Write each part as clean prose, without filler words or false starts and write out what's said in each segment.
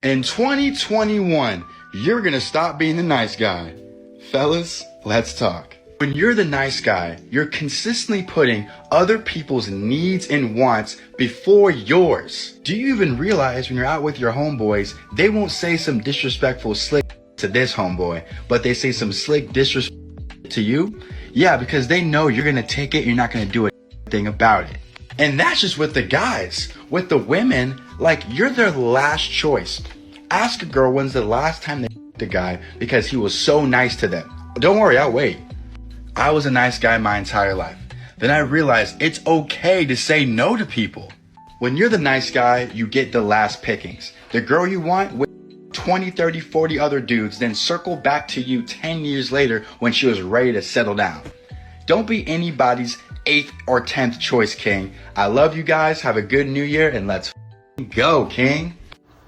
In 2021, you're gonna stop being the nice guy. Fellas, let's talk. When you're the nice guy, you're consistently putting other people's needs and wants before yours. Do you even realize when you're out with your homeboys, they won't say some disrespectful slick to this homeboy, but they say some slick disrespect to you? Yeah, because they know you're gonna take it, you're not gonna do a thing about it. And that's just with the guys. With the women, like, you're their last choice. Ask a girl when's the last time they the guy because he was so nice to them. Don't worry, I'll wait. I was a nice guy my entire life. Then I realized it's okay to say no to people. When you're the nice guy, you get the last pickings. The girl you want with 20, 30, 40 other dudes, then circle back to you 10 years later when she was ready to settle down. Don't be anybody's 8th or 10th choice, King. I love you guys. Have a good new year and let's go, King.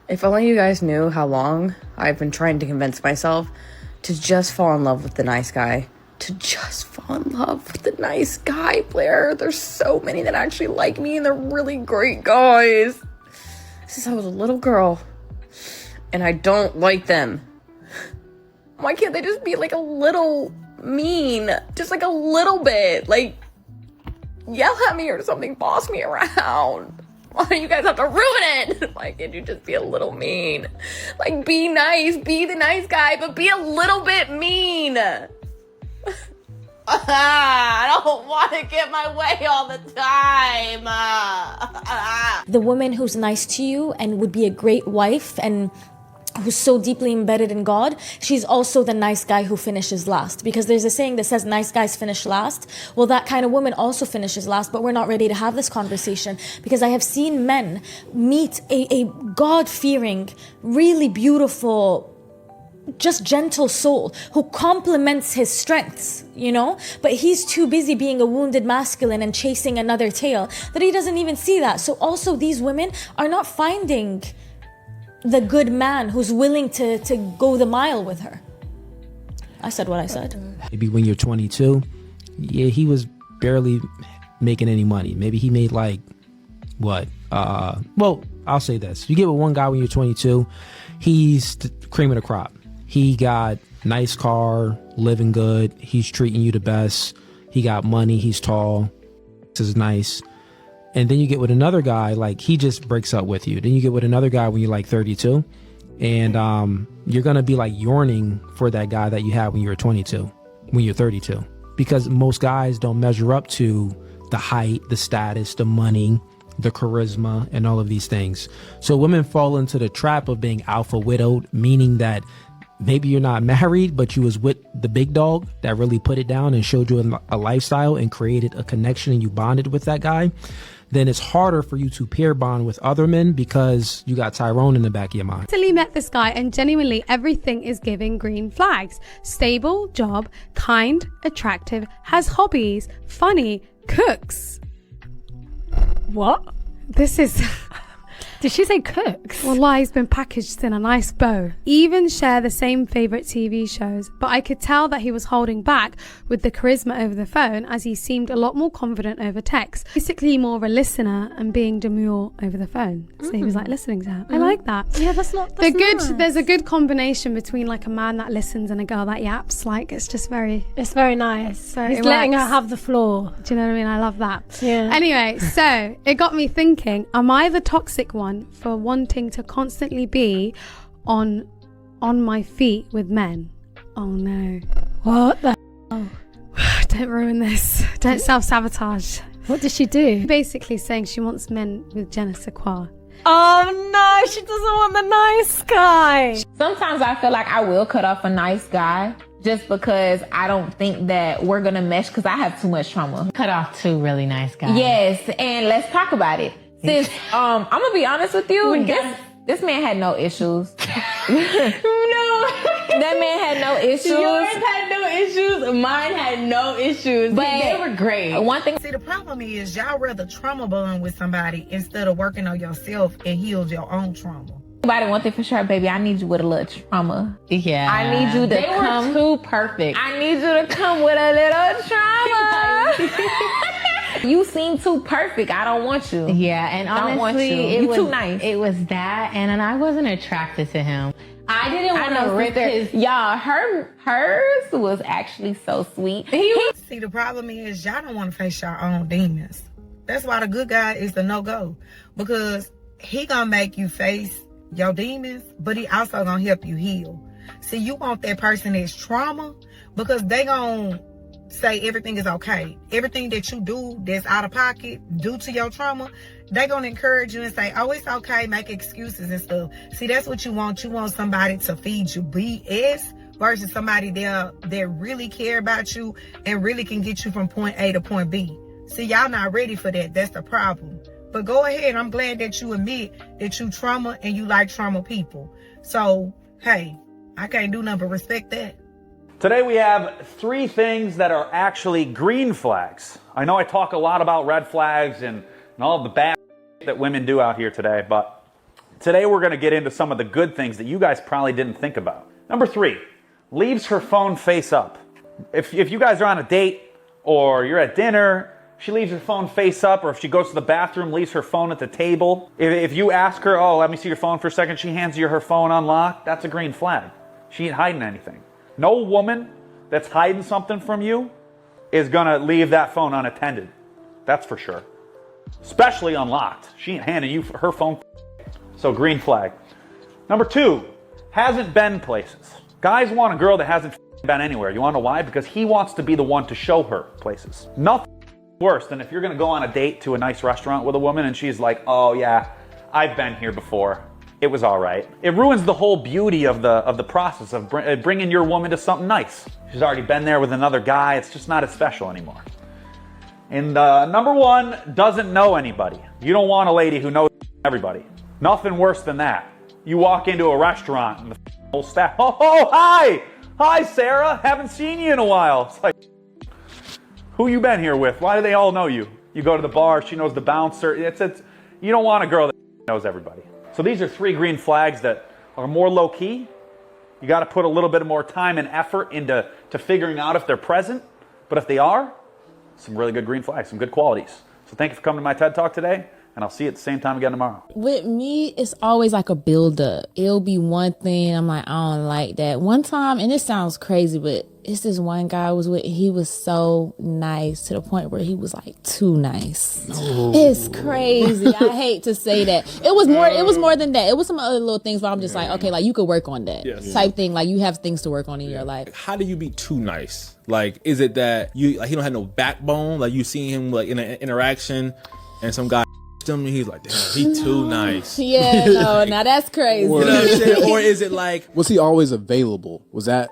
If only you guys knew how long I've been trying to convince myself to just fall in love with the nice guy. To just fall in love with the nice guy, Blair. There's so many that actually like me and they're really great guys. Since I was a little girl and I don't like them. Why can't they just be like a little mean? Just like a little bit. Like, yell at me or something, boss me around. Why do you guys have to ruin it? Why can't you just be a little mean? Like, be nice, be the nice guy, but be a little bit mean. I don't want to get my way all the time. The woman who's nice to you and would be a great wife and who's so deeply embedded in God, she's also the nice guy who finishes last. Because there's a saying that says nice guys finish last. Well, that kind of woman also finishes last, but we're not ready to have this conversation. Because I have seen men meet a God-fearing, really beautiful, just gentle soul who complements his strengths, you know? But he's too busy being a wounded masculine and chasing another tail that he doesn't even see that. So also these women are not finding the good man who's willing to go the mile with her. I said what I said. Maybe when you're 22, yeah, he was barely making any money. Maybe he made like, what? Well, I'll say this. You get with one guy when you're 22, he's the cream of the crop. He got nice car, living good. He's treating you the best. He got money. He's tall. This is nice. And then you get with another guy, like he just breaks up with you. Then you get with another guy when you're like 32 and you're going to be like yearning for that guy that you had when you were 22, when you're 32, because most guys don't measure up to the height, the status, the money, the charisma, and all of these things. So women fall into the trap of being alpha widowed, meaning that maybe you're not married, but you was with the big dog that really put it down and showed you a lifestyle and created a connection and you bonded with that guy. Then it's harder for you to peer bond with other men because you got Tyrone in the back of your mind. Recently met this guy and genuinely everything is giving green flags. Stable, job, kind, attractive, has hobbies, funny, cooks. What? This is... Did she say cooks? Wallah, he's been packaged in a nice bow. Even share the same favourite TV shows. But I could tell that he was holding back with the charisma over the phone as he seemed a lot more confident over text. Basically more of a listener and being demure over the phone. So he was like listening to her. I like that. Yeah, that's nice. There's a good combination between like a man that listens and a girl that yaps. Like it's just very... It's very nice. So he's letting her have the floor. Do you know what I mean? I love that. Yeah. Anyway, so it got me thinking, am I the toxic one for wanting to constantly be on my feet with men? Oh no. What the hell? Don't ruin this. Don't self-sabotage. What does she do? Basically saying she wants men with je ne sais quoi. Oh no, she doesn't want the nice guy. Sometimes I feel like I will cut off a nice guy just because I don't think that we're gonna mesh because I have too much trauma. Cut off two really nice guys. Yes, and let's talk about it. Sis, I'm gonna be honest with you. This man had no issues. No. That man had no issues. Yours had no issues. Mine had no issues. But they were great. One thing. See, the problem is y'all rather trauma bond with somebody instead of working on yourself and heal your own trauma. But one thing for sure, baby, I need you with a little trauma. Yeah. I need you to come. They were too perfect. I need you to come with a little trauma. You seem too perfect. I don't want you. Yeah, and Don't want honestly, you. it You was too nice. It was that, and I wasn't attracted to him. I didn't want to rip his. Y'all, hers was actually so sweet. See, the problem is y'all don't want to face your own demons. That's why the good guy is the no-go. Because he gonna make you face your demons, but he also gonna help you heal. See, you want that person that's trauma, because they gonna say everything is okay. Everything that you do that's out of pocket due to your trauma, they gonna encourage you and say, oh, it's okay, make excuses and stuff. See, that's what you want. You want somebody to feed you BS versus somebody that really care about you and really can get you from point A to point B. See, y'all not ready for that. That's the problem. But go ahead. I'm glad that you admit that you trauma and you like trauma people. So, hey, I can't do nothing but respect that. Today we have 3 things that are actually green flags. I know I talk a lot about red flags and all of the bad that women do out here today, but today we're going to get into some of the good things that you guys probably didn't think about. Number 3, leaves her phone face up. If you guys are on a date or you're at dinner, she leaves her phone face up, or if she goes to the bathroom, leaves her phone at the table. If you ask her, oh, let me see your phone for a second, she hands you her phone unlocked, that's a green flag. She ain't hiding anything. No woman that's hiding something from you is gonna leave that phone unattended. That's for sure. Especially unlocked. She ain't handing you her phone. So green flag. Number 2, hasn't been places. Guys want a girl that hasn't been anywhere. You wanna know why? Because he wants to be the one to show her places. Nothing worse than if you're gonna go on a date to a nice restaurant with a woman and she's like, oh yeah, I've been here before. It was all right. It ruins the whole beauty of the process of bringing your woman to something nice. She's already been there with another guy. It's just not as special anymore. And number 1, doesn't know anybody. You don't want a lady who knows everybody. Nothing worse than that. You walk into a restaurant and the whole staff, oh, hi! Hi, Sarah. Haven't seen you in a while. It's like, who you been here with? Why do they all know you? You go to the bar, she knows the bouncer. You don't want a girl that knows everybody. So these are 3 green flags that are more low-key. You got to put a little bit more time and effort into figuring out if they're present. But if they are, some really good green flags, some good qualities. So thank you for coming to my TED Talk today, and I'll see you at the same time again tomorrow. With me, it's always like a build-up. It'll be one thing, I'm like, I don't like that. One time, and it sounds crazy, but it's this one guy I was with, he was so nice to the point where he was like too nice. It's crazy. I hate to say that. It was more than that. It was some other little things where I'm just like, okay, like you could work on that type thing. Like you have things to work on in your life. How do you be too nice? Like, is it that you like he don't have no backbone? Like you seen him like in an interaction and some guy him and he's like, damn, he too nice. Yeah, no, now that's crazy. You know what I'm saying? Or is it like, was he always available? Was that?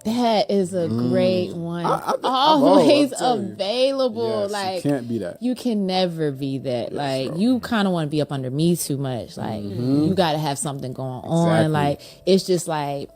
That is a great one. Always available. Yes, like you can't be that. You can never be that. Like you kind of want to be up under me too much. Like you got to have something going on. Exactly. Like it's just like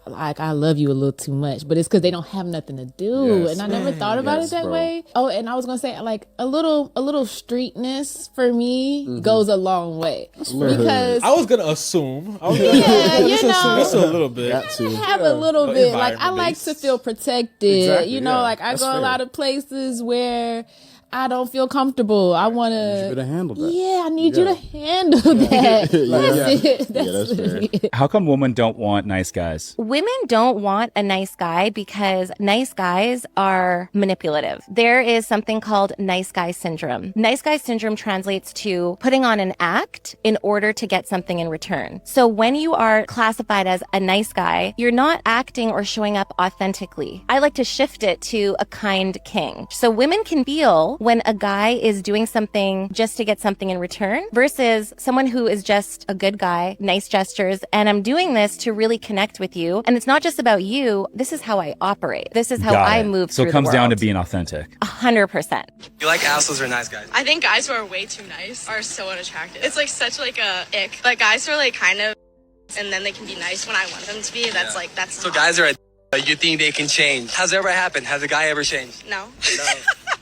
I love you a little too much, but it's because they don't have nothing to do. Yes, and I never thought about it that way. Oh, and I was gonna say like a little streetness for me goes a long way because I was gonna assume. Just a little bit. Have a little bit. Like I like to feel protected. Exactly, you know, like I go a lot of places where I don't feel comfortable. I want to handle that. Yeah, I need you to handle that. That's it. That's fair. it. How come women don't want nice guys? Women don't want a nice guy because nice guys are manipulative. There is something called nice guy syndrome. Nice guy syndrome translates to putting on an act in order to get something in return. So when you are classified as a nice guy, you're not acting or showing up authentically. I like to shift it to a kind king. So women can feel when a guy is doing something just to get something in return versus someone who is just a good guy, nice gestures, and I'm doing this to really connect with you. And it's not just about you. This is how I operate. This is how I move through the world. So it comes down to being authentic. 100%. You like assholes or nice guys? I think guys who are way too nice are so unattractive. It's like such like a ick. Like guys who are like kind of, and then they can be nice when I want them to be. That's like, that's so guys are you think they can change. Has it ever happened? Has a guy ever changed? No.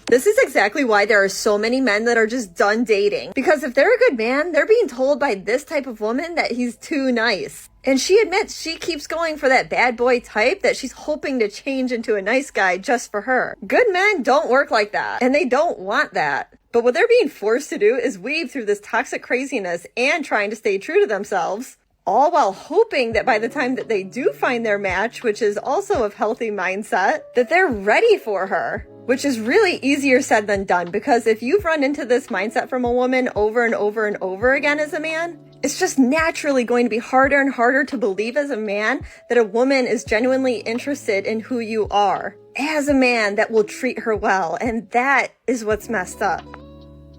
This is exactly why there are so many men that are just done dating. Because if they're a good man, they're being told by this type of woman that he's too nice. And she admits she keeps going for that bad boy type that she's hoping to change into a nice guy just for her. Good men don't work like that, and they don't want that. But what they're being forced to do is weave through this toxic craziness and trying to stay true to themselves, all while hoping that by the time that they do find their match, which is also a healthy mindset, that they're ready for her. Which is really easier said than done, because if you've run into this mindset from a woman over and over and over again as a man, it's just naturally going to be harder and harder to believe as a man that a woman is genuinely interested in who you are as a man that will treat her well. And that is what's messed up.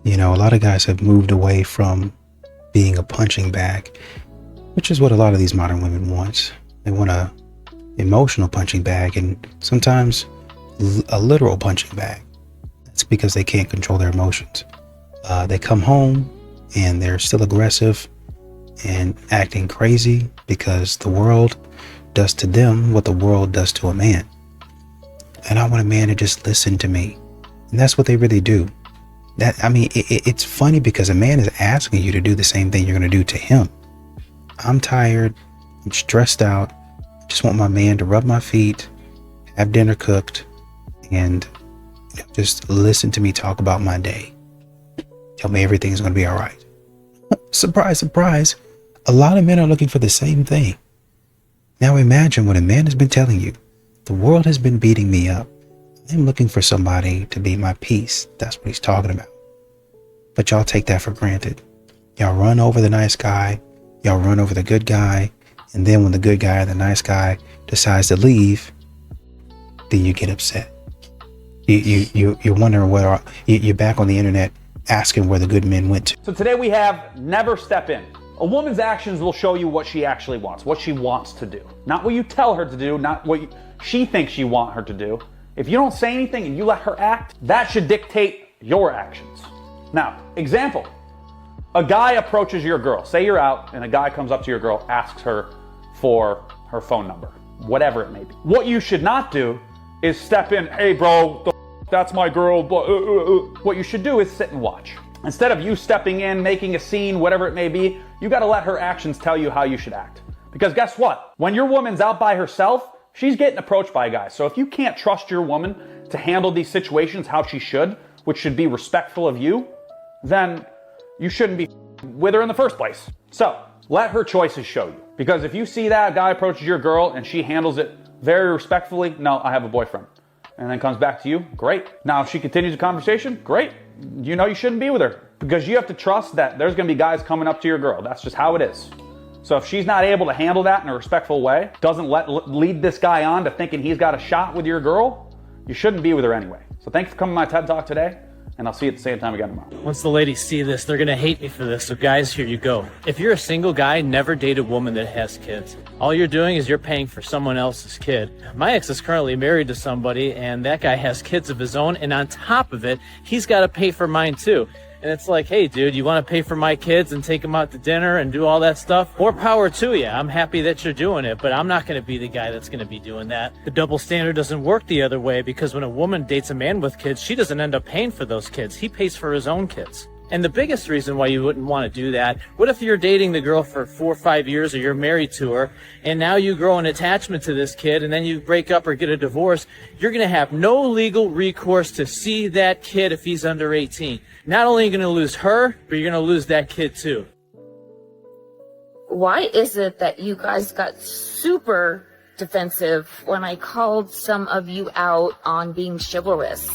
You know, a lot of guys have moved away from being a punching bag, which is what a lot of these modern women want. They want a emotional punching bag, and sometimes a literal punching bag. That's because they can't control their emotions. They come home and they're still aggressive and acting crazy because the world does to them what the world does to a man. And I want a man to just listen to me. And that's what they really do. It's funny because a man is asking you to do the same thing you're going to do to him. I'm tired. I'm stressed out. I just want my man to rub my feet, have dinner cooked, and just listen to me talk about my day. Tell me everything's going to be all right. Surprise, surprise. A lot of men are looking for the same thing. Now imagine what a man has been telling you. The world has been beating me up. I'm looking for somebody to be my peace. That's what he's talking about. But y'all take that for granted. Y'all run over the nice guy. Y'all run over the good guy. And then when the good guy or the nice guy decides to leave, then you get upset. You're wondering where you're back on the internet asking where the good men went to. So today we have never step in. A woman's actions will show you what she actually wants, what she wants to do. Not what you tell her to do, not what she thinks you want her to do. If you don't say anything and you let her act, that should dictate your actions. Now, example. A guy approaches your girl. Say you're out and a guy comes up to your girl, asks her for her phone number, whatever it may be. What you should not do is step in, hey bro, that's my girl. What you should do is sit and watch. Instead of you stepping in, making a scene, whatever it may be, you got to let her actions tell you how you should act. Because guess what? When your woman's out by herself, she's getting approached by guys. So if you can't trust your woman to handle these situations how she should, which should be respectful of you, then you shouldn't be with her in the first place. So let her choices show you. Because if you see that guy approaches your girl and she handles it very respectfully, no, I have a boyfriend, and then comes back to you, great. Now if she continues the conversation, great. You know you shouldn't be with her, because you have to trust that there's going to be guys coming up to your girl. That's just how it is. So if she's not able to handle that in a respectful way, doesn't lead this guy on to thinking he's got a shot with your girl, you shouldn't be with her anyway. So thanks for coming to my TED Talk today, and I'll see you at the same time again tomorrow. Once the ladies see this, they're gonna hate me for this. So guys, here you go. If you're a single guy, never date a woman that has kids. All you're doing is you're paying for someone else's kid. My ex is currently married to somebody, and that guy has kids of his own, and on top of it, he's got to pay for mine too. And it's like, hey dude, you want to pay for my kids and take them out to dinner and do all that stuff? More power to you. I'm happy that you're doing it, but I'm not going to be the guy that's going to be doing that. The double standard doesn't work the other way, because when a woman dates a man with kids, she doesn't end up paying for those kids. He pays for his own kids. And the biggest reason why you wouldn't want to do that, what if you're dating the girl for 4 or 5 years, or you're married to her, and now you grow an attachment to this kid, and then you break up or get a divorce? You're going to have no legal recourse to see that kid if he's under 18. Not only are you going to lose her, but you're going to lose that kid too. Why is it that you guys got super defensive when I called some of you out on being chivalrous?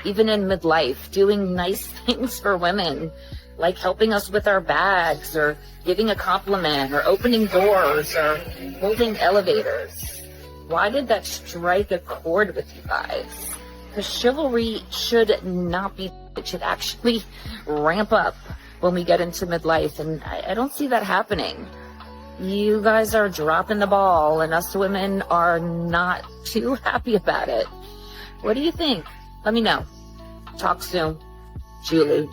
Even in midlife, doing nice things for women, like helping us with our bags, or giving a compliment, or opening doors, or holding elevators. Why did that strike a chord with you guys? Because chivalry should not be, it should actually ramp up when we get into midlife, and I don't see that happening. You guys are dropping the ball, and us women are not too happy about it. What do you think? Let me know. Talk soon. Julie.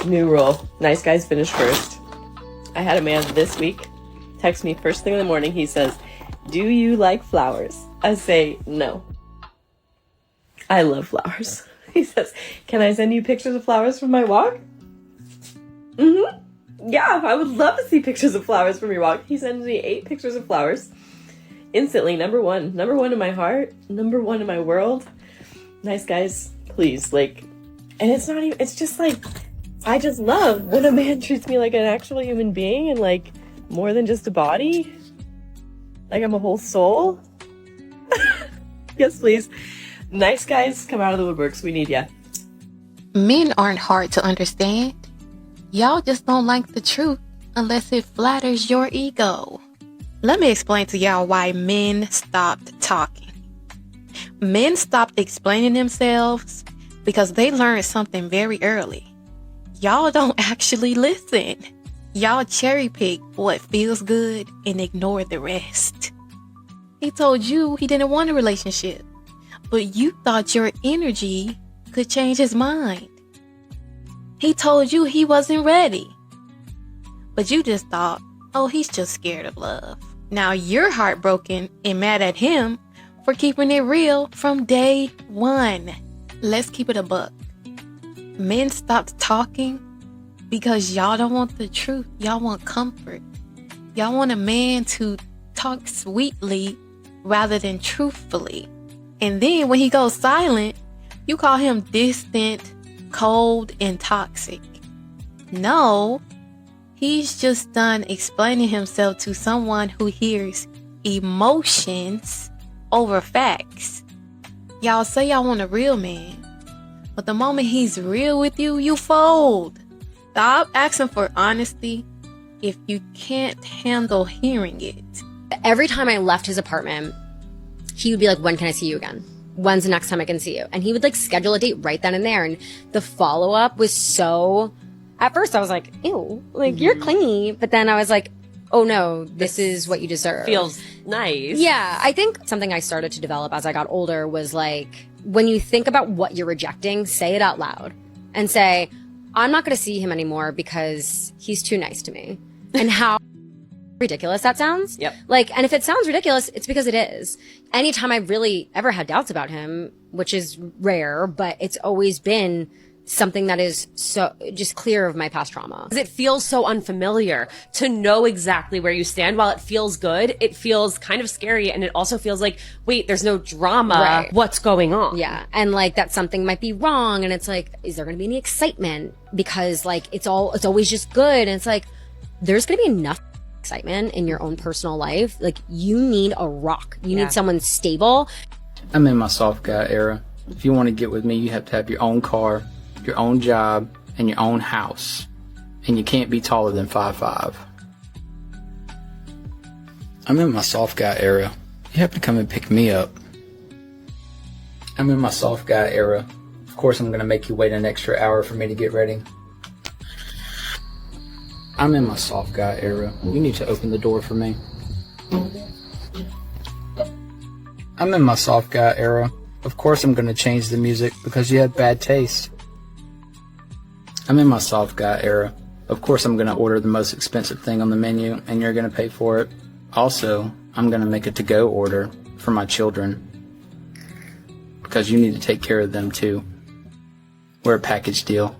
New rule. Nice guys finish first. I had a man this week text me first thing in the morning. He says, "Do you like flowers?" I say, "No. I love flowers." He says, can I send you pictures of flowers from my walk? Yeah, I would love to see pictures of flowers from your walk. He sends me 8 pictures of flowers. Instantly, number one in my heart, number one in my world. Nice guys, please. Like, and it's not even, it's just like, I just love when a man treats me like an actual human being and like more than just a body. Like I'm a whole soul. Yes, please. Nice guys, come out of the woodworks. We need ya. Men aren't hard to understand. Y'all just don't like the truth unless it flatters your ego. Let me explain to y'all why men stopped talking. Men stopped explaining themselves because they learned something very early. Y'all don't actually listen. Y'all cherry pick what feels good and ignore the rest. He told you he didn't want a relationship, but you thought your energy could change his mind. He told you he wasn't ready, but you just thought, oh, he's just scared of love. Now you're heartbroken and mad at him for keeping it real from day one. Let's keep it a buck. Men stopped talking because y'all don't want the truth. Y'all want comfort. Y'all want a man to talk sweetly rather than truthfully. And then when he goes silent, you call him distant, cold, and toxic. No, he's just done explaining himself to someone who hears emotions over facts. Y'all say y'all want a real man, but the moment he's real with you, you fold. Stop asking for honesty if you can't handle hearing it. Every time I left his apartment, he would be like, when can I see you again? When's the next time I can see you? And he would like schedule a date right then and there. And the follow-up was so, at first I was like, ew, like you're clingy. But then I was like, oh no, this is what you deserve. Feels nice. Yeah, I think something I started to develop as I got older was like, when you think about what you're rejecting, say it out loud and say, I'm not going to see him anymore because he's too nice to me. And how ridiculous that sounds. Yep. Like, and if it sounds ridiculous, it's because it is. Anytime I've really ever had doubts about him, which is rare, but it's always been something that is so just clear of my past trauma. It feels so unfamiliar to know exactly where you stand. While it feels good, it feels kind of scary, and it also feels like, wait, there's no drama. Right. What's going on? Yeah. And like that something might be wrong, and it's like, is there going to be any excitement? Because like it's always just good, and it's like there's going to be enough excitement in your own personal life. Like you need a rock. You need someone stable. I'm in my soft guy era. If you want to get with me, you have to have your own car, your own job, and your own house. And you can't be taller than 5'5". I'm in my soft guy era. You have to come and pick me up. I'm in my soft guy era. Of course I'm going to make you wait an extra hour for me to get ready. I'm in my soft guy era. You need to open the door for me. I'm in my soft guy era. Of course I'm going to change the music because you have bad taste. I'm in my soft guy era. Of course I'm going to order the most expensive thing on the menu and you're going to pay for it. Also, I'm going to make a to-go order for my children because you need to take care of them too. We're a package deal.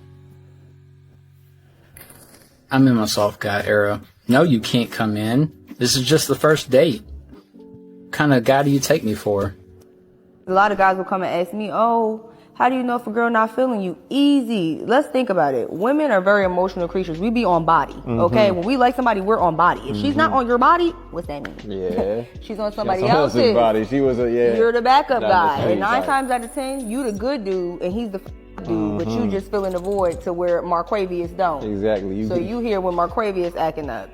I'm in my soft guy era. No, you can't come in. This is just the first date. What kind of guy do you take me for? A lot of guys will come and ask me, oh, how do you know if a girl not feeling you? Easy. Let's think about it. Women are very emotional creatures. We be on body, okay? When we like somebody, we're on body. If she's not on your body, what's that mean? Yeah. She's on somebody else's body. She was You're the backup guy. And 9 side. times out of 10, you the good dude, and he's the dude, but you just filling the void to where Marquavius don't. Exactly. So you hear when Marquavius acting up.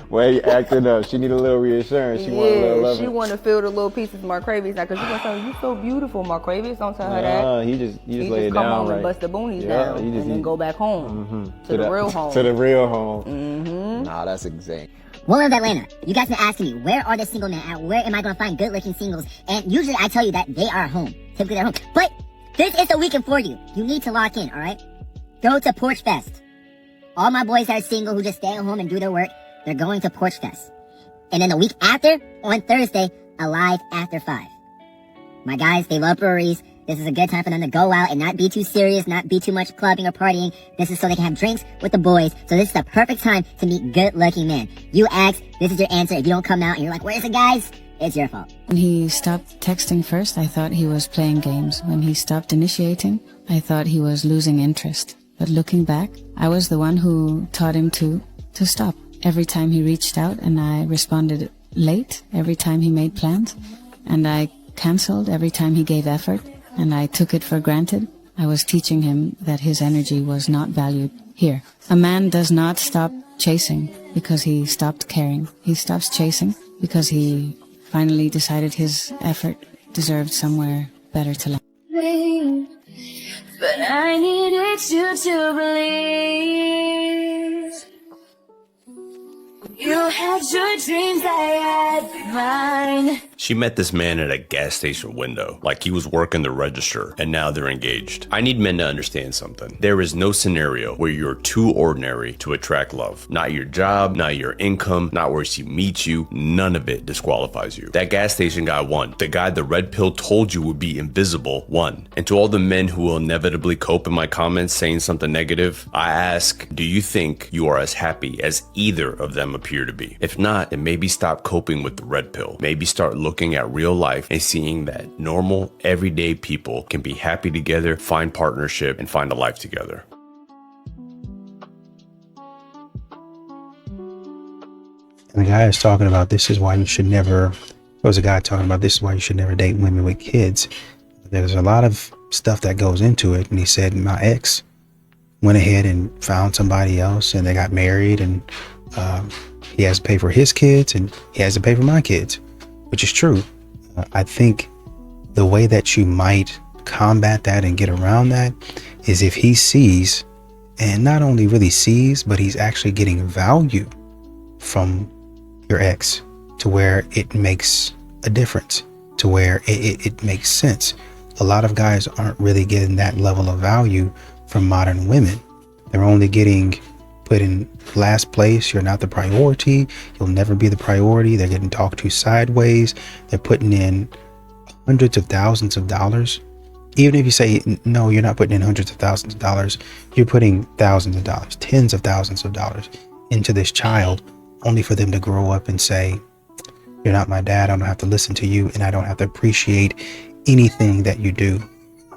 Well, you acting up. She need a little reassurance. She want a little love. She want to feel the little pieces of Marquavius now, because you gonna tell her, you so beautiful, Marquavius. Don't tell her that. He just lay it come down home right. and bust the boonies down, and then go back home to the real home. To the real home. Nah, that's insane. Woman of Atlanta, you guys been asking me, where are the single men at? Where am I going to find good-looking singles? And usually I tell you that they are home. Typically they're home. But this is the weekend for you. You need to lock in, all right? Go to Porch Fest. All my boys that are single who just stay at home and do their work, they're going to Porch Fest. And then the week after, on Thursday, Alive After 5. My guys, they love breweries. This is a good time for them to go out and not be too serious, not be too much clubbing or partying. This is so they can have drinks with the boys. So this is the perfect time to meet good-looking men. You ask, this is your answer. If you don't come out and you're like, where's the guys? It's your fault. When he stopped texting first, I thought he was playing games. When he stopped initiating, I thought he was losing interest. But looking back, I was the one who taught him to stop. Every time he reached out and I responded late, every time he made plans, and I canceled every time he gave effort, and I took it for granted, I was teaching him that his energy was not valued here. A man does not stop chasing because he stopped caring. He stops chasing because he finally decided his effort deserved somewhere better to land. But I needed you to believe. You had your dreams, I had mine. She met this man at a gas station window, like he was working the register, and now they're engaged. I need men to understand something. There is no scenario where you're too ordinary to attract love. Not your job, not your income, not where she meets you, none of it disqualifies you. That gas station guy won. The guy the red pill told you would be invisible won. And to all the men who will inevitably cope in my comments saying something negative, I ask, do you think you are as happy as either of them appear to be? If not, then maybe stop coping with the red pill. Maybe start looking at real life and seeing that normal, everyday people can be happy together, find partnership, and find a life together. And the guy is talking about this is why you should never, there was a guy talking about this is why you should never date women with kids. There's a lot of stuff that goes into it. And he said, my ex went ahead and found somebody else and they got married, and he has to pay for his kids and he has to pay for my kids, which is true. I think the way that you might combat that and get around that is if he sees, and not only really sees, but he's actually getting value from your ex to where it makes a difference, to where it makes sense. A lot of guys aren't really getting that level of value from modern women. They're only getting put in last place. You're not the priority. You'll never be the priority. They're getting talked to sideways. They're putting in hundreds of thousands of dollars. Even if you say, no, you're not putting in hundreds of thousands of dollars, you're putting thousands of dollars, tens of thousands of dollars into this child, only for them to grow up and say, you're not my dad. I don't have to listen to you, and I don't have to appreciate anything that you do.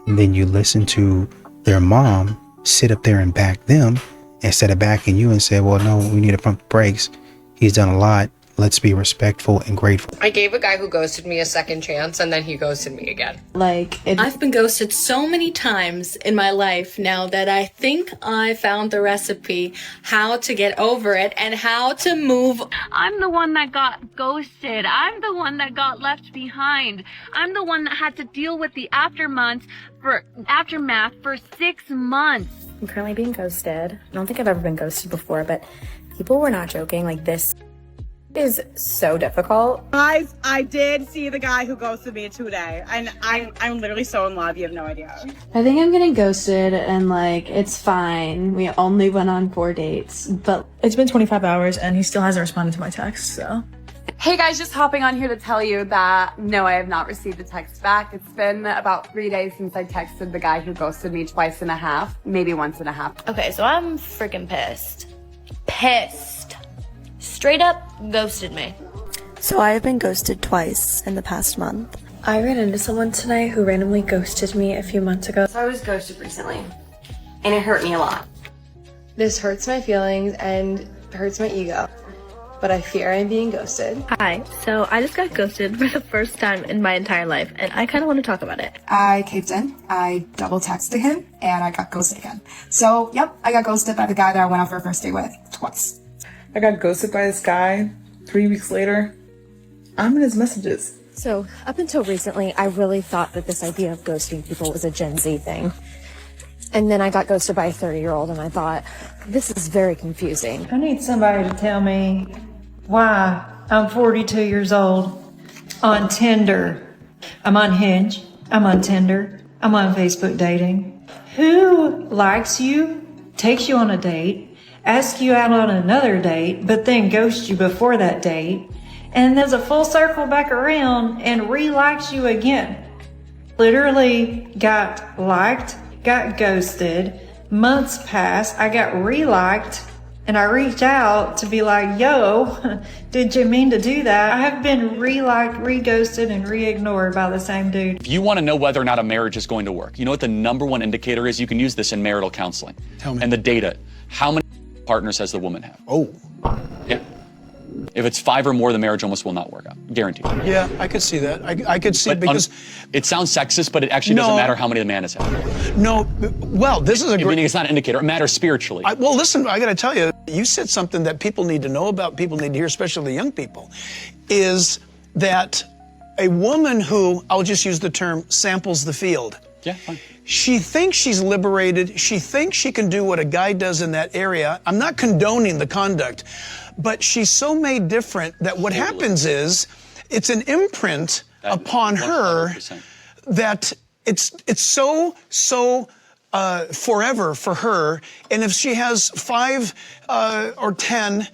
And then you listen to their mom sit up there and back them, instead of backing you and say, well, no, we need to pump the brakes. He's done a lot. Let's be respectful and grateful. I gave a guy who ghosted me a second chance, and then he ghosted me again. I've been ghosted so many times in my life now that I think I found the recipe how to get over it and how to move. I'm the one that got ghosted. I'm the one that got left behind. I'm the one that had to deal with the aftermath for 6 months. I'm currently being ghosted. I don't think I've ever been ghosted before, but people were not joking. Like, this is so difficult. Guys, I did see the guy who ghosted me today, and I'm literally so in love, you have no idea. I think I'm getting ghosted, and it's fine. We only went on 4 dates, but it's been 25 hours and he still hasn't responded to my text, so. Hey guys, just hopping on here to tell you that no, I have not received a text back. It's been about 3 days since I texted the guy who ghosted me twice and a half, maybe once and a half. Okay, so I'm freaking pissed. Pissed. Straight up ghosted me. So I have been ghosted twice in the past month. I ran into someone tonight who randomly ghosted me a few months ago. So I was ghosted recently, and it hurt me a lot. This hurts my feelings and hurts my ego, but I fear I'm being ghosted. Hi, so I just got ghosted for the first time in my entire life, and I kind of want to talk about it. I caved in, I double texted him, and I got ghosted again. So, yep, I got ghosted by the guy that I went out for a first date with twice. I got ghosted by this guy 3 weeks later. I'm in his messages. So, up until recently, I really thought that this idea of ghosting people was a Gen Z thing. And then I got ghosted by a 30-year-old, and I thought, this is very confusing. I need somebody to tell me why I'm 42 years old on Tinder. I'm on Hinge. I'm on Tinder. I'm on Facebook dating. Who likes you, takes you on a date, asks you out on another date, but then ghosts you before that date, and there's a full circle back around and re-likes you again? Literally got liked, got ghosted, months passed, I got re-liked, and I reached out to be like, yo, did you mean to do that? I have been re-liked, re-ghosted, and re-ignored by the same dude. If you want to know whether or not a marriage is going to work, you know what the number one indicator is? You can use this in marital counseling. Tell me. And the data. How many partners has the woman have? Oh. Yeah. If it's 5 or more, the marriage almost will not work out. Guaranteed. Yeah, I could see that. I could see it because... it sounds sexist, but it actually doesn't matter how many the man has had. No, well, this is a great... Meaning it's not an indicator. It matters spiritually. Well, listen, I got to tell you, you said something that people need to know about, people need to hear, especially the young people, is that a woman who, I'll just use the term, samples the field. Yeah, fine. She thinks she's liberated. She thinks she can do what a guy does in that area. I'm not condoning the conduct, but she's so made different that what happens is it's an imprint upon her 100%. that it's so forever for her. And if she has 5 or 10,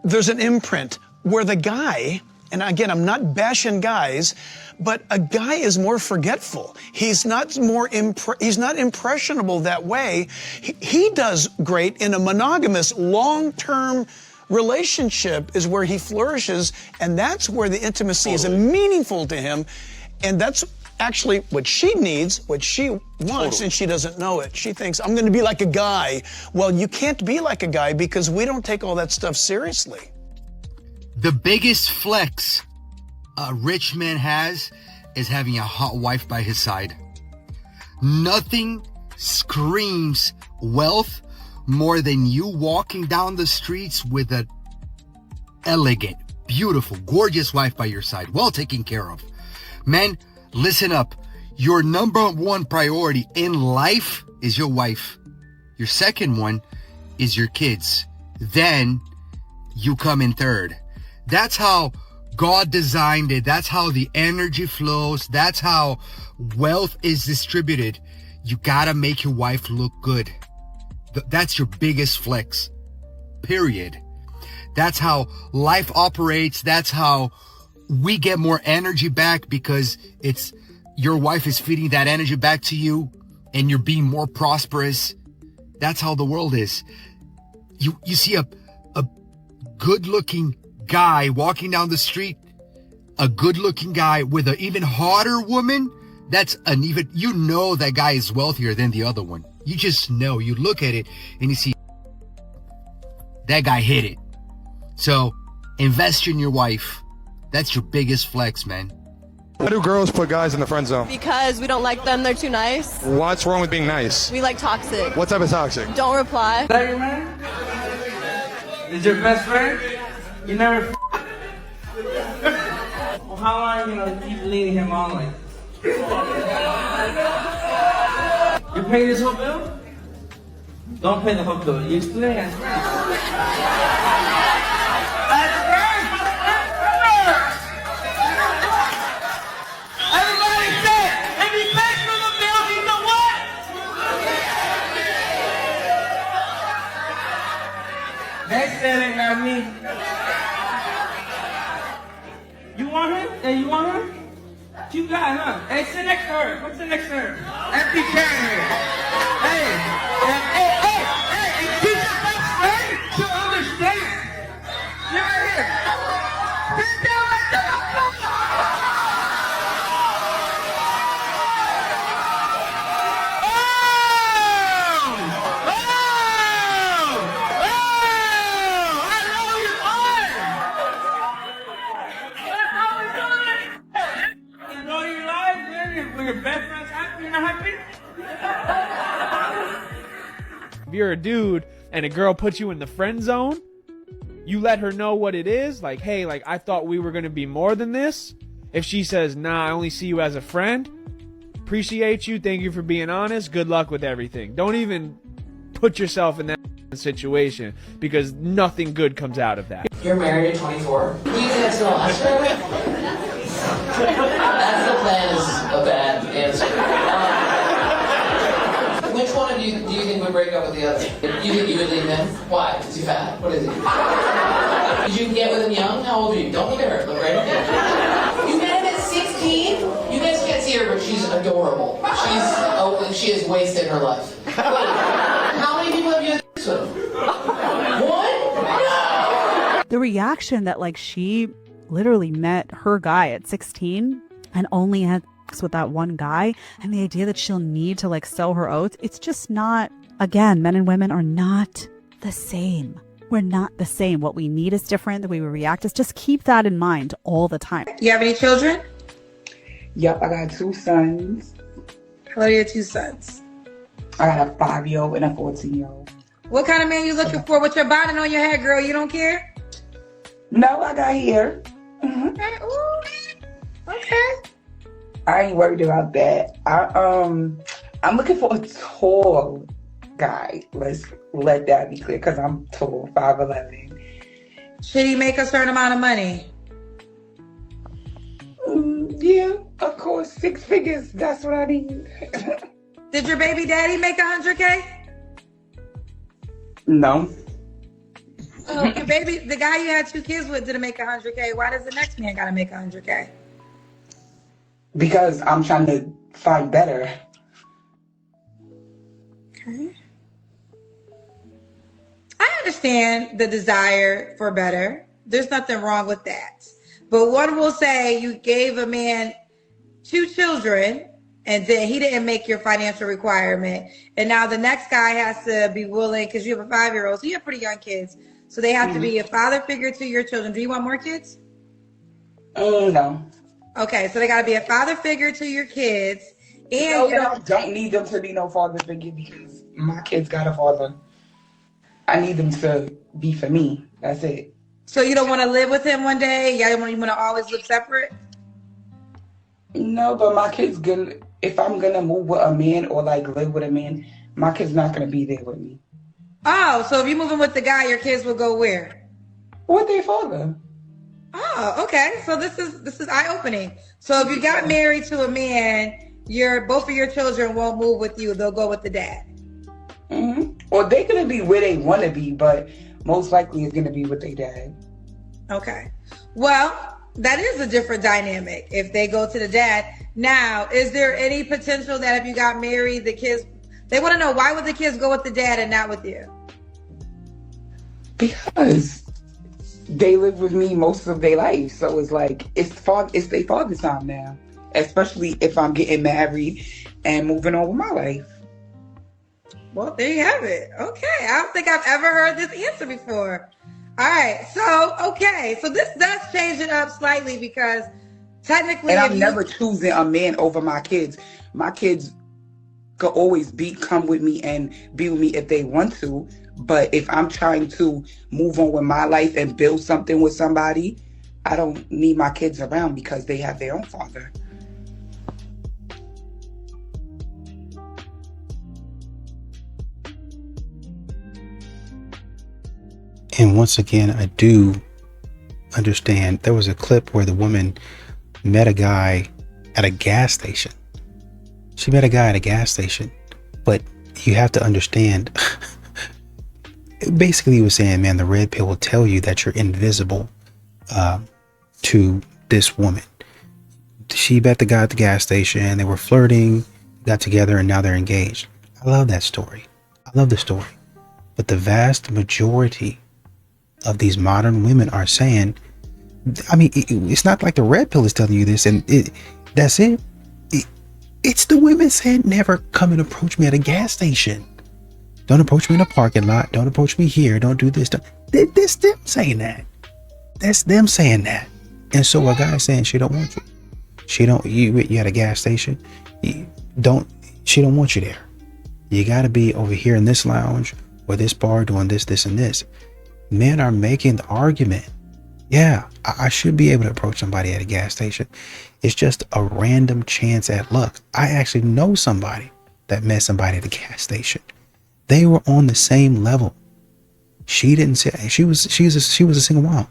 there's an imprint where the guy, and again, I'm not bashing guys, but a guy is more forgetful. He's not he's not impressionable that way. He does great in a monogamous, long-term relationship is where he flourishes, and that's where the intimacy is meaningful to him, and that's actually what she needs, what she wants, and she doesn't know it. She thinks, I'm going to be like a guy. Well, you can't be like a guy because we don't take all that stuff seriously. The biggest flex a rich man has is having a hot wife by his side. Nothing screams wealth more than you walking down the streets with an elegant, beautiful, gorgeous wife by your side, well taken care of. Men, listen up. Your number one priority in life is your wife. Your second one is your kids. Then you come in third. That's how God designed it. That's how the energy flows. That's how wealth is distributed. You gotta make your wife look good. That's your biggest flex, period. That's how life operates. That's how we get more energy back, because it's your wife is feeding that energy back to you and you're being more prosperous. That's how the world is. You see a good looking guy walking down the street, a good looking guy with an even hotter woman. That's an even, you know, that guy is wealthier than the other one. You just know, you look at it and you see that guy hit it. So invest in your wife. That's your biggest flex, man. Why do girls put guys in the friend zone? Because we don't like them, they're too nice. What's wrong with being nice? We like toxic. What type of toxic? Don't reply. Is that your man? Is your best friend? You never Well, how long are you gonna keep leading him on like this? You pay this whole bill? Don't pay the whole bill. You still ain't. Everybody say, if he pays for the bill, he's a what? Next that ain't got me. You want him? Hey, you want him? You got, huh? Hey, sit next to her. Come sit next to her. Empty chair here. Hey, keep your best friend to understand. You're right here. Sit down like that. If you're a dude and a girl puts you in the friend zone, you let her know what it is. Like, hey, like, I thought we were going to be more than this. If she says, nah, I only see you as a friend, appreciate you, thank you for being honest, good luck with everything. Don't even put yourself in that situation, because nothing good comes out of that. You're married at 24. Do you think that's going to last forever? That's the plan is a bad answer. Which one of you do you think would break up with the other? You think you would leave him? Why? Is he fat? What is he? Did you get with him young? How old are you? Don't look at her. Look right at him. You met him at 16? You guys can't see her, but she's adorable. horrible. She has wasted her life. Wait, how many people have you had sex with? One? No! The reaction that like she literally met her guy at 16 and only had sex with that one guy, and the idea that she'll need to like sell her oats, it's just not. Again, men and women are not the same. We're not the same. What we need is different. The way we react is just keep that in mind all the time. You have any children? Yep, I got 2 sons. How old are your 2 sons? I got a 5-year-old and a 14-year-old. What kind of man you looking for with your bonnet on your head, girl? You don't care? No, I got hair. Okay. Ooh. Okay. I ain't worried about that. I'm looking for a tall guy. Let's let that be clear, because I'm tall, 5'11". Should he make a certain amount of money? Yeah, of course, 6 figures. That's what I need. Did your baby daddy make 100K? No. Oh, your baby, the guy you had 2 kids with didn't make 100K. Why does the next man gotta make 100K? Because I'm trying to find better. Okay. I understand the desire for better. There's nothing wrong with that. But one will say you gave a man 2 children and then he didn't make your financial requirement. And now the next guy has to be willing, because you have a 5-year-old, so you have pretty young kids. So they have to be a father figure to your children. Do you want more kids? No. Okay, so they got to be a father figure to your kids. And I don't need them to be no father figure, because my kids got a father. I need them to be for me. That's it. you don't want to live with him one day? You want to always live separate? No, but my kids gonna. If I'm gonna move with a man or like live with a man, my kids not gonna be there with me. Oh, so if you're moving with the guy, your kids will go where? With their father. Oh, okay. So this is eye-opening. So if you got married to a man, both of your children won't move with you. They'll go with the dad. Or they're gonna be where they want to be, but most likely it's gonna be with their dad. Okay. Well, that is a different dynamic if they go to the dad. Now, is there any potential that if you got married, the kids, they want to know, why would the kids go with the dad and not with you? Because they live with me most of their life. So it's like, it's their father's time now. Especially if I'm getting married and moving on with my life. Well, there you have it. Okay. I don't think I've ever heard this answer before. All right. So this does change it up slightly, because technically... And I'm never choosing a man over my kids. My kids could always come with me and be with me if they want to. But if I'm trying to move on with my life and build something with somebody, I don't need my kids around because they have their own father. And once again, I do understand. There was a clip where the woman met a guy at a gas station. She met a guy at a gas station, but you have to understand. Basically, he was saying, man, the red pill will tell you that you're invisible to this woman. She met the guy at the gas station. They were flirting, got together, and now they're engaged. I love that story. I love the story. But the vast majority of these modern women are saying, I mean, it's not like the red pill is telling you this, and that's it. It's the women saying, never come and approach me at a gas station. Don't approach me in a parking lot. Don't approach me here. Don't do this. That's them saying that. That's them saying that. And so a guy saying she don't want you. You at a gas station. She don't want you there. You got to be over here in this lounge or this bar doing this, this, and this. Men are making the argument. Yeah, I should be able to approach somebody at a gas station. It's just a random chance at luck. I actually know somebody that met somebody at a gas station. They were on the same level. She didn't say she was a single mom,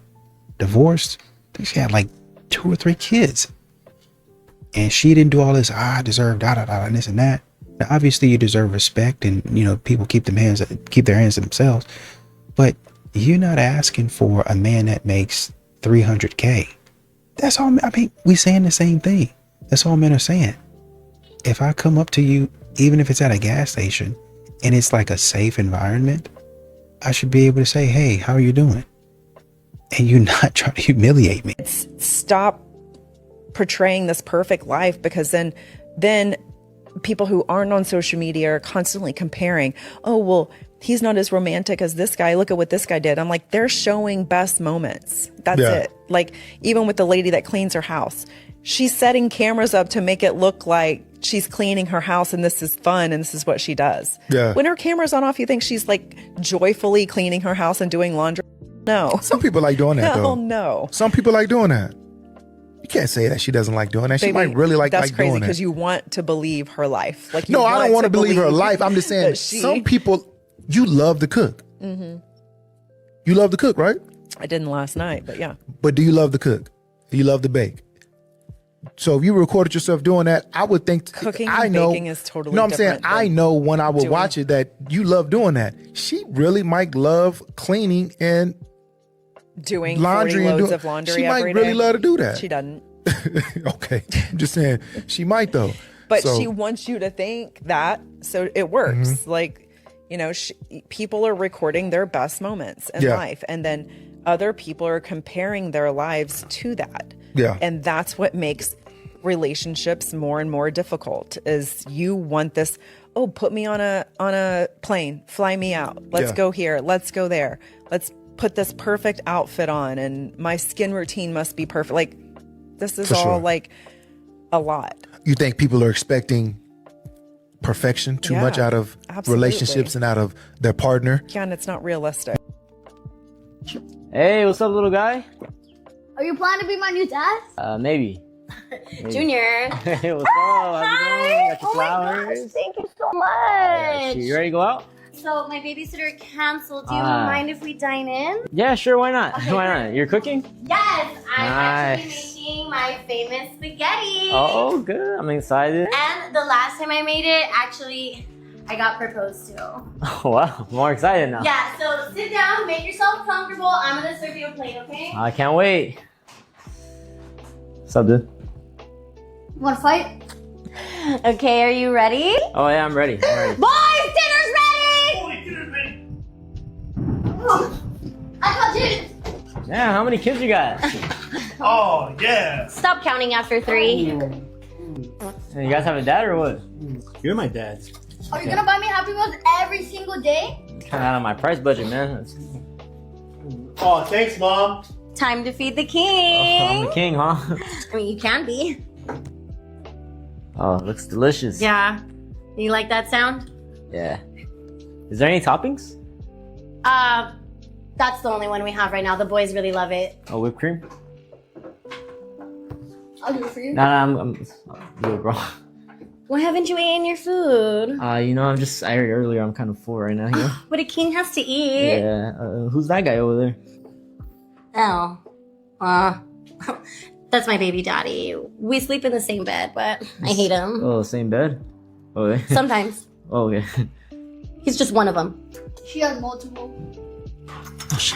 divorced. I think she had like 2 or 3 kids, and she didn't do all this. I deserve and this and that. Now, obviously, you deserve respect, and people keep their hands to themselves. But you're not asking for a man that makes $300K. That's all. I mean, we saying the same thing. That's all men are saying. if I come up to you, even if it's at a gas station and it's like a safe environment, I should be able to say, hey, how are you doing? And you not try to humiliate me. Stop portraying this perfect life, because then people who aren't on social media are constantly comparing, oh, well, he's not as romantic as this guy. Look at what this guy did. I'm like, they're showing best moments. That's it. Like, even with the lady that cleans her house, she's setting cameras up to make it look like she's cleaning her house and this is fun and this is what she does. Yeah. When her camera's on off, you think she's like joyfully cleaning her house and doing laundry? No. Some people like doing that, though. Hell no. Some people like doing that. You can't say that she doesn't like doing that. She Baby, might really like that's doing crazy that. because you want to believe her life. Like, No, I don't want to believe her life. I'm just saying, some people, you love to cook. Mm-hmm. You love to cook, right? I didn't last night, but yeah. But do you love to cook? Do you love to bake? So if you recorded yourself doing that, I would think Cooking I and know, baking is totally No, I'm saying different I than know when I would doing- watch it that you love doing that. She really might love cleaning and Doing laundry 40 and loads doing, of laundry she might every really day. love to do that. She doesn't. Okay, I'm just saying she might though. But So- she wants you to think that, so it works. Mhm. Like, you know, people are recording their best moments in Yeah. life, and then other people are comparing their lives to that. Yeah. And that's what makes relationships more and more difficult. Is you want this? Oh, put me on a plane, fly me out. Let's Yeah. go here. Let's go there. Let's put this perfect outfit on, and my skin routine must be perfect. Like, this is For all sure. like a lot. You think people are expecting perfection too Yeah, much out of absolutely. relationships and out of their partner? Yeah, and it's not realistic. Hey, what's up, little guy? Are you planning to be my new dad? Maybe. Junior. Hey, what's up? How's it going? Got your Oh my flowers? gosh, thank you so much. You ready to go out? So my babysitter canceled. Do you Ah. mind if we dine in? Yeah, sure. Why not? Okay, Why not? You're cooking? Yes, I'm actually Nice. making my famous spaghetti. Oh, good. I'm excited. And the last time I made it, actually, I got proposed to. Oh, wow. I'm more excited now. Yeah, so sit down, make yourself comfortable. I'm gonna serve you a plate, okay? I can't wait. What's up, dude? You wanna fight? Okay, are you ready? Oh, yeah, I'm ready. I'm ready. Boys, dinner's ready! I caught it! Yeah, how many kids you got? Oh, yeah. Stop counting after 3. Hey, you guys have a dad or what? You're my dad. Are you gonna buy me Happy Meals every single day? Kind of out of my price budget, man. Oh, thanks, Mom. Time to feed the king. I'm the king, huh? I mean, you can be. Oh, it looks delicious. Yeah. You like that sound? Yeah. Is there any toppings? That's the only one we have right now. The boys really love it. Oh, whipped cream? I'll do it for you. No, I'm good, bro. Why haven't you eaten your food? You know, I heard earlier I'm kind of full right now, you know? What a king has to eat. Yeah. Who's that guy over there? Oh. That's my baby daddy. We sleep in the same bed, but I hate him. Oh, same bed? Oh, okay. Sometimes. Oh, okay. He's just one of them. She has multiple.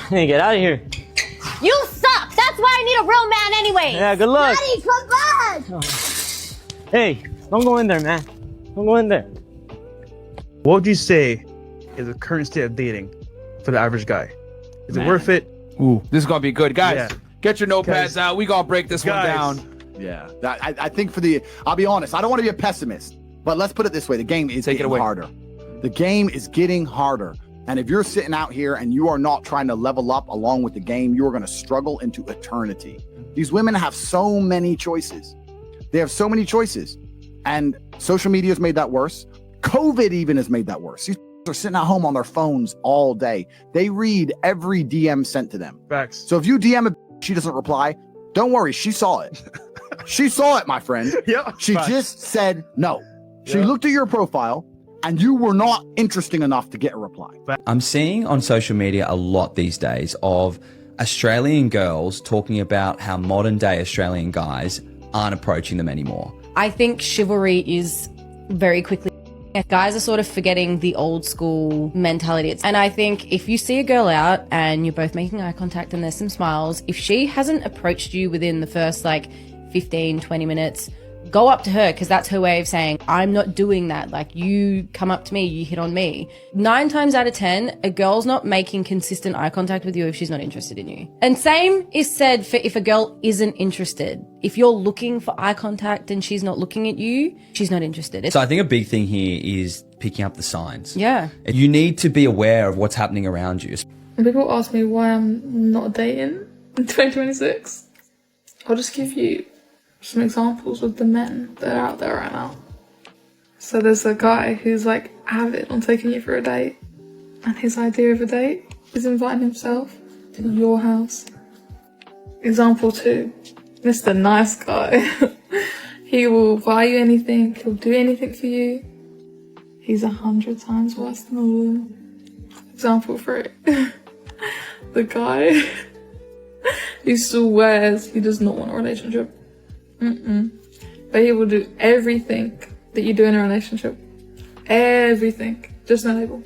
Hey, get out of here. You suck! That's why I need a real man anyway! Yeah, good luck. Daddy, come back! Hey, don't go in there, man. Don't go in there. What would you say is the current state of dating for the average guy? Is Man. it worth it? Ooh, this is gonna be good, guys. Yeah. Get your notepads Guys. out. We gonna break this one Guys. down. Yeah, I think I'll be honest, I don't want to be a pessimist, but let's put it this way: the game is getting harder. The game is getting harder, and if you're sitting out here and you are not trying to level up along with the game, you are going to struggle into eternity. These women have so many choices. They have so many choices, and social media has made that worse. COVID even has made that worse. These are sitting at home on their phones all day. They read every DM sent to them. Facts. So if you DM a she doesn't reply, don't worry, she saw it. She saw it, my friend. Yeah. She Facts. just said no. She Yeah. looked at your profile and you were not interesting enough to get a reply. I'm seeing on social media a lot these days of Australian girls talking about how modern day Australian guys aren't approaching them anymore. I think chivalry is very quickly. Guys are sort of forgetting the old school mentality. And I think if you see a girl out and you're both making eye contact and there's some smiles, if she hasn't approached you within the first 15, 20 minutes, go up to her, because that's her way of saying, I'm not doing that. Like, you come up to me, you hit on me. 9 times out of 10, a girl's not making consistent eye contact with you if she's not interested in you. And same is said for if a girl isn't interested. If you're looking for eye contact and she's not looking at you, she's not interested. So I think a big thing here is picking up the signs. Yeah. You need to be aware of what's happening around you. When people ask me why I'm not dating in 2026, I'll just give you some examples of the men that are out there right now. So there's a guy who's like avid on taking you for a date, and his idea of a date is inviting himself to your house. Example 2, Mr. Nice Guy. He will buy you anything, he'll do anything for you. He's 100 times worse than a woman. Example 3, the guy who swears he does not want a relationship. But he will do everything that you do in a relationship. Everything. Just not able.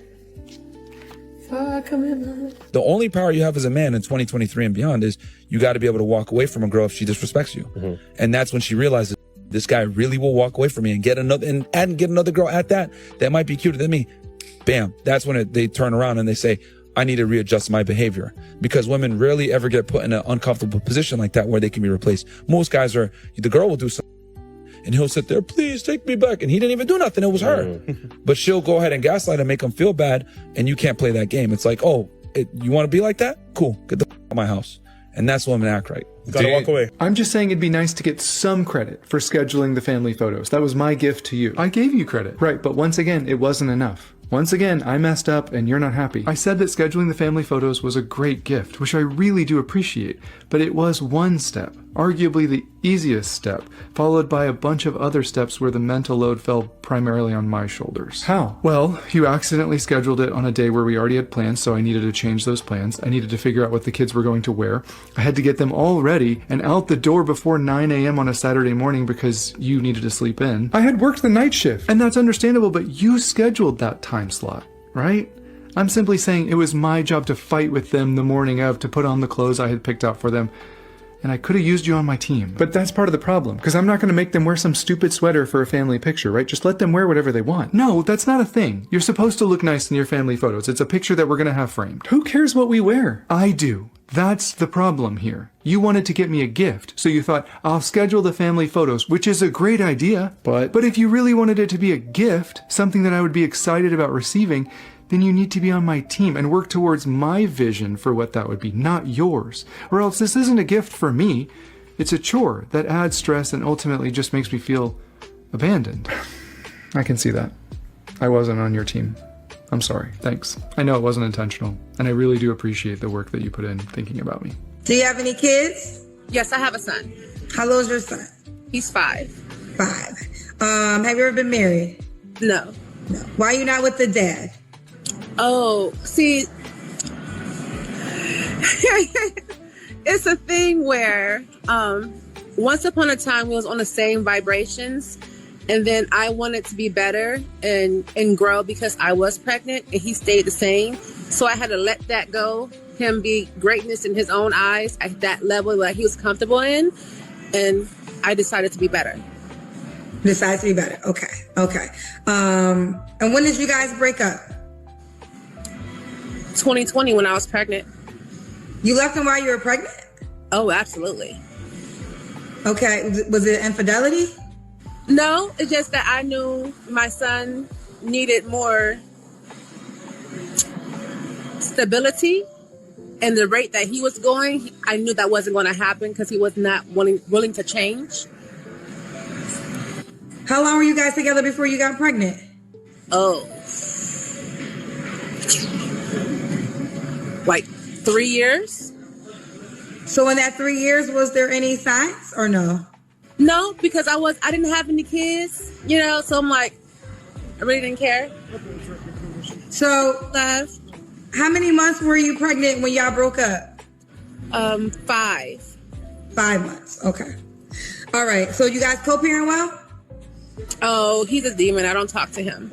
Fuck him in. The only power you have as a man in 2023 and beyond is you got to be able to walk away from a girl if she disrespects you. And that's when she realizes this guy really will walk away from me and get another girl at that might be cuter than me. Bam. That's when they turn around and they say, I need to readjust my behavior, because women rarely ever get put in an uncomfortable position like that where they can be replaced. Most guys are, the girl will do something and he'll sit there, please take me back. And he didn't even do nothing. It was her. But she'll go ahead and gaslight and make him feel bad. And you can't play that game. It's like, you want to be like that? Cool. Get the out of my house. And that's when women act right. Gotta walk away. I'm just saying it'd be nice to get some credit for scheduling the family photos. That was my gift to you. I gave you credit. Right, but once again, it wasn't enough. Once again, I messed up and you're not happy. I said that scheduling the family photos was a great gift, which I really do appreciate, but it was one step, arguably the easiest step, followed by a bunch of other steps where the mental load fell primarily on my shoulders. How? Well, you accidentally scheduled it on a day where we already had plans, so I needed to change those plans. I needed to figure out what the kids were going to wear. I had to get them all ready and out the door before 9 a.m. on a Saturday morning because you needed to sleep in. I had worked the night shift, and that's understandable, but you scheduled that time slot, right? I'm simply saying it was my job to fight with them the morning of, to put on the clothes I had picked out for them. And I could have used you on my team. But that's part of the problem, because I'm not going to make them wear some stupid sweater for a family picture, right? Just let them wear whatever they want. No, that's not a thing. You're supposed to look nice in your family photos. It's a picture that we're going to have framed. Who cares what we wear? I do. That's the problem here. You wanted to get me a gift, so you thought, I'll schedule the family photos, which is a great idea. But if you really wanted it to be a gift, something that I would be excited about receiving, then you need to be on my team and work towards my vision for what that would be, not yours. Or else this isn't a gift for me. It's a chore that adds stress and ultimately just makes me feel abandoned. I can see that. I wasn't on your team. I'm sorry. Thanks. I know it wasn't intentional, and I really do appreciate the work that you put in thinking about me. Do you have any kids? Yes, I have a son. How old is your son? He's 5. 5. Have you ever been married? No. No. Why are you not with the dad? Oh, see, it's a thing where once upon a time we was on the same vibrations, and then I wanted to be better and grow because I was pregnant, and he stayed the same. So I had to let that go, him be greatness in his own eyes at that level that he was comfortable in, and I decided to be better. Decided to be better. Okay. And when did you guys break up? 2020 when I was pregnant. You left him while you were pregnant? Oh, absolutely. Okay. Was it infidelity? No, it's just that I knew my son needed more stability, and the rate that he was going, I knew that wasn't going to happen because he was not willing to change. How long were you guys together before you got pregnant? Oh. Like 3 years. So in that 3 years, was there any signs or no? No, because I didn't have any kids, so I'm like, I really didn't care. So how many months were you pregnant when y'all broke up? 5. 5 months. Okay. All right. So you guys co-parent well? Oh, he's a demon. I don't talk to him.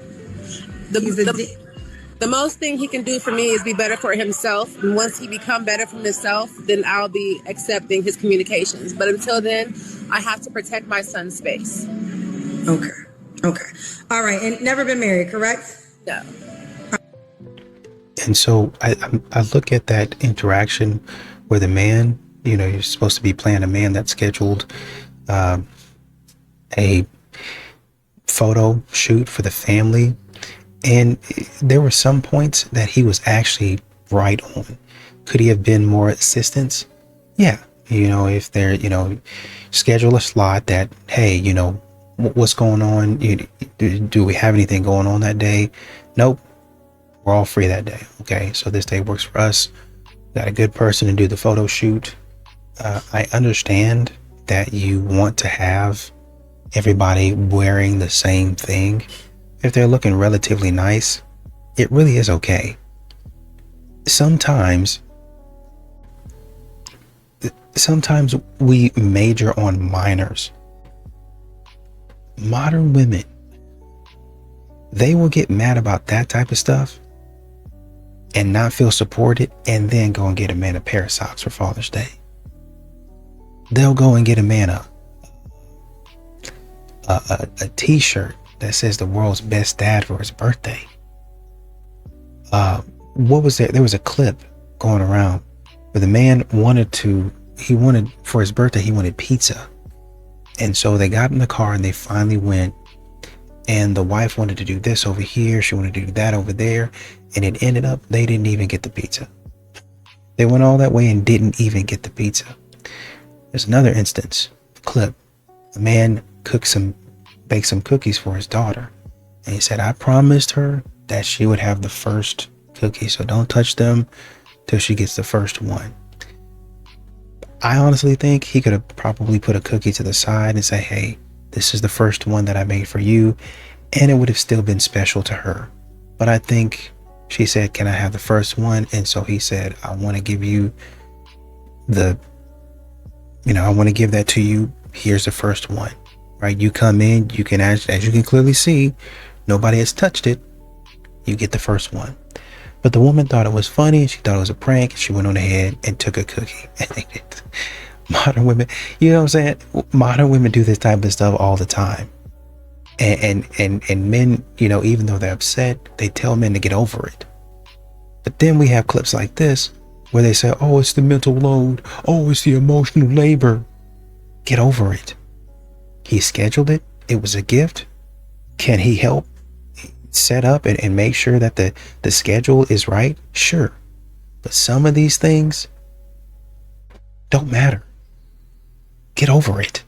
The most thing he can do for me is be better for himself. And once he become better for himself, then I'll be accepting his communications. But until then, I have to protect my son's space. Okay. Okay. All right. And never been married, correct? No. And so I look at that interaction where the man, you know, you're supposed to be playing a man that scheduled a photo shoot for the family. And there were some points that he was actually right on. Could he have been more assistance? Yeah. You know, if they're, you know, schedule a slot that, hey, you know, what's going on? Do we have anything going on that day? Nope. We're all free that day. Okay. So this day works for us. Got a good person to do the photo shoot. I understand that you want to have everybody wearing the same thing. If they're looking relatively nice, it really is okay. Sometimes we major on minors. Modern women, they will get mad about that type of stuff and not feel supported, and then go and get a man a pair of socks for Father's Day. They'll go and get a man a t-shirt that says the world's best dad for his birthday. What was there? There was a clip going around where the man wanted for his birthday, he wanted pizza. And so they got in the car and they finally went, and the wife wanted to do this over here. She wanted to do that over there. And it ended up, they didn't even get the pizza. They went all that way and didn't even get the pizza. There's another instance, clip. A man baked some cookies for his daughter. And he said, I promised her that she would have the first cookie, so don't touch them till she gets the first one. I honestly think he could have probably put a cookie to the side and say, hey, this is the first one that I made for you. And it would have still been special to her. But I think she said, can I have the first one? And so he said, I want to give you I want to give that to you. Here's the first one, right? You come in, you can, as you can clearly see, nobody has touched it. You get the first one. But the woman thought it was funny. She thought it was a prank. She went on ahead and took a cookie. Modern women, you know what I'm saying? Modern women do this type of stuff all the time. And men, you know, even though they're upset, they tell men to get over it. But then we have clips like this where they say, oh, it's the mental load. Oh, it's the emotional labor. Get over it. He scheduled it. It was a gift. Can he help set up and make sure that the schedule is right? Sure. But some of these things don't matter. Get over it.